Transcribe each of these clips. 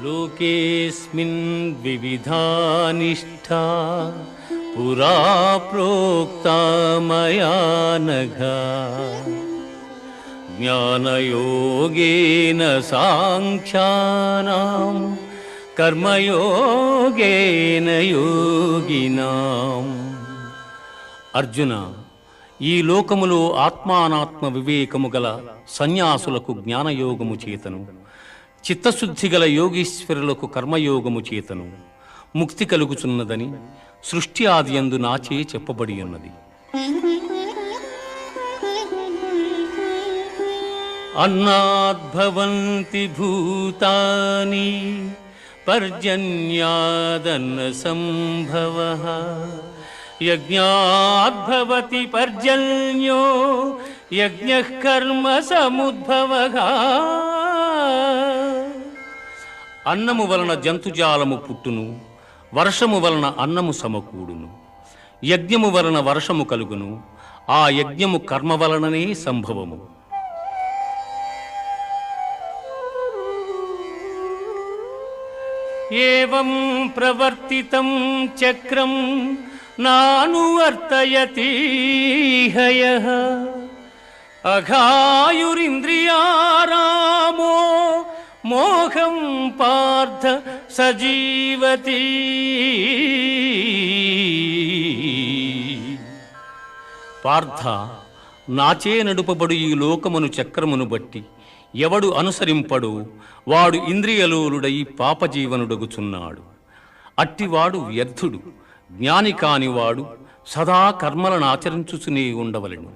లోకేస్మిన్ వివిధా నిష్ఠా పురా ప్రోక్తా మయా నఘ జ్ఞానయోగేన సాంఖ్యానాం కర్మయోగేన యోగినాం. అర్జున, ఈ లోకములో ఆత్మానాత్మ వివేకము గల సన్యాసులకు జ్ఞానయోగము చేతను, చిత్తశుద్ధి గల యోగీశ్వరులకు కర్మయోగము చేతను ముక్తి కలుగుచున్నదని సృష్టి ఆదియందు నాచే చెప్పబడి ఉన్నది. అన్నాద్భవంతి భూతాని పర్జన్యాదన్న సంభవః యజ్ఞాద్భవతి పర్జన్యో యజ్ఞః కర్మ సముద్భవః. అన్నము వలన జంతుజాలము పుట్టును, వర్షము వలన అన్నము సమకూడును, యజ్ఞము వలన వర్షము కలుగును, ఆ యజ్ఞము కర్మ వలననే సంభవము. ఏవం ప్రవర్తితం చక్రం నానువర్తయతి హయః అఘాయురింద్రియారామో మోహం పార్థ సజీవతి. పార్థ, నాచే నడుపబడు ఈ లోకమును చక్రమును బట్టి ఎవడు అనుసరింపడు వాడు ఇంద్రియలోలుడై పాపజీవనుడగుచున్నాడు. అట్టివాడు వ్యర్థుడు. జ్ఞాని కానివాడు సదా కర్మలను ఆచరించుచునే ఉండవలెను.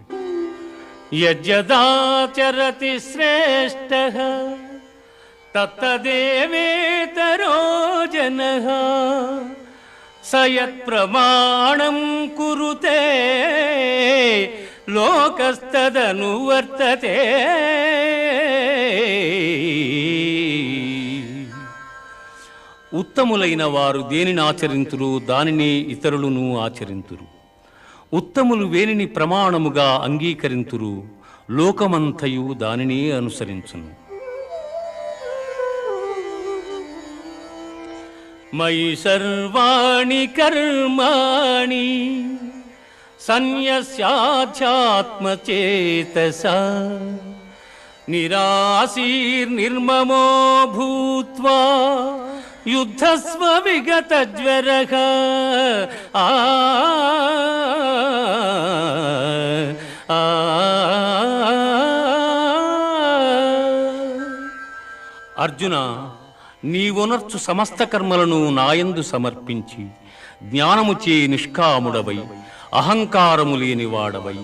యజ్జదాచరతి శ్రేష్టః తత్తదేవేతరో జనః స యత్ప్రమాణం కురుతే లోకస్తదనువర్తతే. ఉత్తములైన వారు దేనిని ఆచరింతురు దానినే ఇతరులను ఆచరింతురు. ఉత్తములు వేనిని ప్రమాణముగా అంగీకరింతురు లోకమంతయు దానినే అనుసరించును. మయి సర్వాణి కర్మాణి సన్యస్యాధ్యాత్మచేతసా నిరాశీర్నిర్మమో భూత్వా యుద్ధస్వ విగతజ్వరః. అర్జున, నీవునర్చు సమస్త కర్మలను నాయందు సమర్పించి జ్ఞానముచే నిష్కాముడవై అహంకారము లేనివాడవై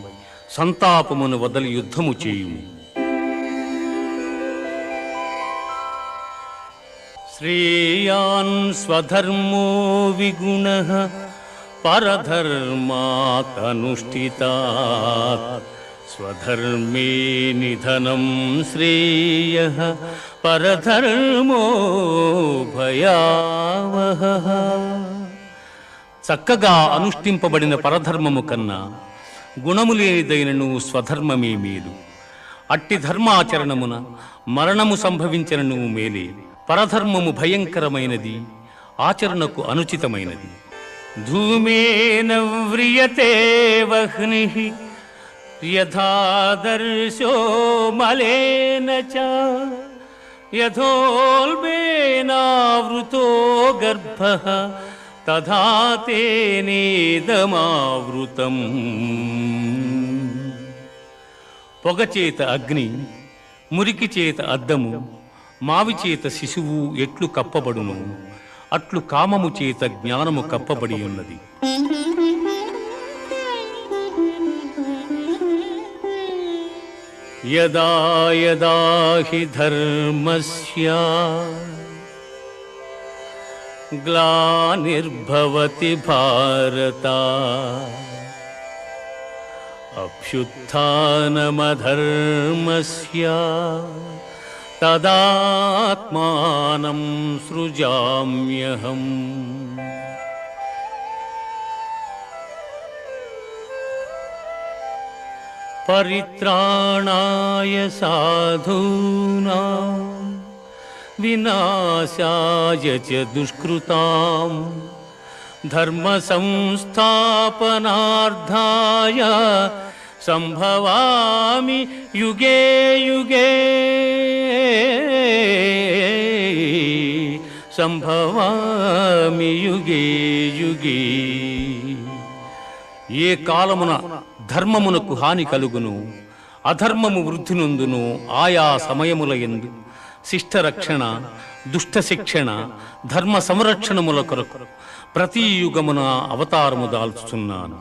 సంతాపమును వదలి యుద్ధము చేయుము. శ్రేయాన్ స్వధర్మో విగుణః పరధర్మాత్ అనుష్ఠితాత్ స్వధర్మే నిధనం శ్రేయః పరధర్మో భయావహః. చక్కగా అనుష్ఠింపబడిన పరధర్మము కన్నా గుణము లేనిదైనను స్వధర్మమే మేలు. అట్టి ధర్మాచరణమున మరణము సంభవించనను మేలే. పరధర్మము భయంకరమైనది, ఆచరణకు అనుచితమైనది. ధూమేన వ్రియతే వహ్నిః యథాదర్శో మలేన చ యథోల్బేనావృతో గర్భః తథా తేనేదమావృతం. పొగచేత అగ్ని, మురికి చేత అద్దము, మావి చేత శిశువు ఎట్లు కప్పబడును అట్లు కామము చేత జ్ఞానము కప్పబడి ఉన్నది. యదా యదా హి ధర్మస్య గ్లానిర్భవతి భారత అభ్యుత్థానమధర్మస్య తదాత్మానం సృజామ్యహం. పరిత్రాణాయ సాధూనాం వినాశాయ చ దుష్కృతాం ధర్మ సంస్థాపనార్థాయ సంభవామి యుగే యుగే సంభవామి యుగే యుగే. ఏ కాలమున ధర్మమునకు హాని కలుగును, అధర్మము వృద్ధి నొందును, ఆయా సమయముల యందు శిష్ట రక్షణ, దుష్ట శిక్షణ, ధర్మ సంరక్షణముల కొరకు ప్రతి యుగమున అవతారము దాల్చుచున్నాను.